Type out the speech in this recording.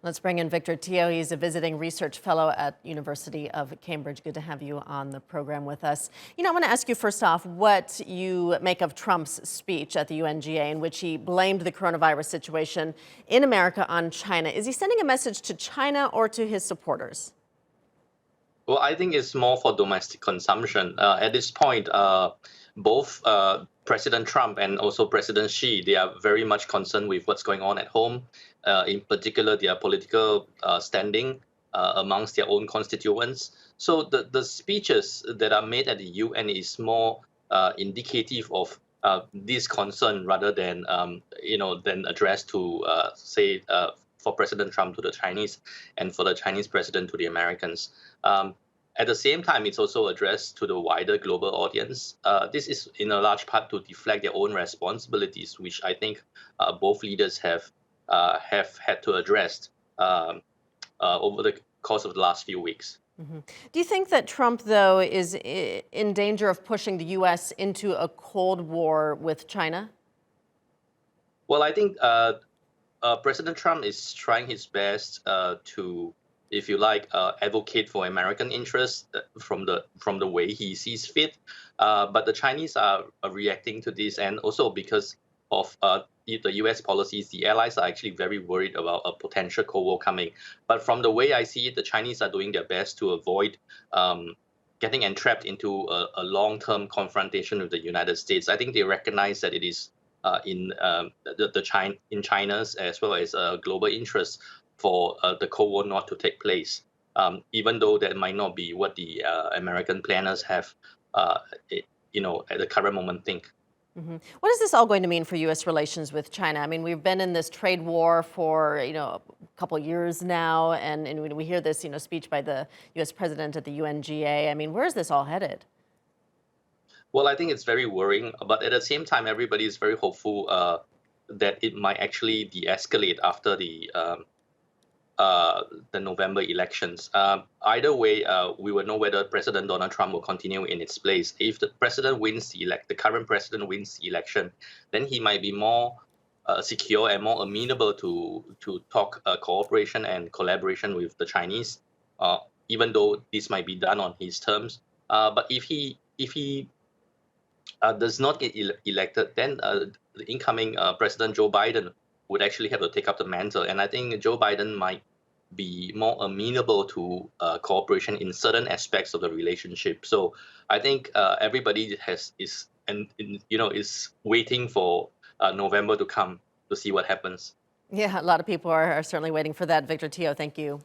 Let's bring in Victor Teo. He's a visiting research fellow at University of Cambridge. Good to have you on the program with us. I want to ask you first off what you make of Trump's speech at the UNGA in which he blamed the coronavirus situation in America on China. Is he sending a message to China or to his supporters? Well, I think it's more for domestic consumption. At this point, both President Trump and also President Xi, they are very much concerned with what's going on at home, in particular their political standing amongst their own constituents. So the speeches that are made at the UN is more indicative of this concern rather than, than addressed to, for President Trump to the Chinese and for the Chinese president to the Americans. At the same time, it's also addressed to the wider global audience. This is in a large part to deflect their own responsibilities, which I think both leaders have had to address over the course of the last few weeks. Do you think that Trump, though, is in danger of pushing the U.S. into a Cold War with China? Well, I think President Trump is trying his best to, if you like, advocate for American interests from the way he sees fit. But the Chinese are reacting to this, and also because of the U.S. policies, the allies are actually very worried about a potential Cold War coming. But from the way I see it, the Chinese are doing their best to avoid getting entrapped into a long-term confrontation with the United States. I think they recognize that it is in China's as well as global interests for the Cold War not to take place, even though that might not be what the American planners have, at the current moment think. What is this all going to mean for U.S. relations with China? I mean, we've been in this trade war for, a couple of years now, and we hear this, speech by the U.S. president at the UNGA. I mean, where is this all headed? Well, I think it's very worrying, but at the same time, everybody is very hopeful that it might actually de-escalate after the November elections. Either way, we will know whether President Donald Trump will continue in its place. If the president wins the current president wins the election, then he might be more secure and more amenable to talk cooperation and collaboration with the Chinese, even though this might be done on his terms. But if he does not get elected, then the incoming President Joe Biden would actually have to take up the mantle. And I think Joe Biden might be more amenable to cooperation in certain aspects of the relationship. So I think everybody is waiting for November to come to see what happens. Yeah, a lot of people are certainly waiting for that. Victor Teo, thank you.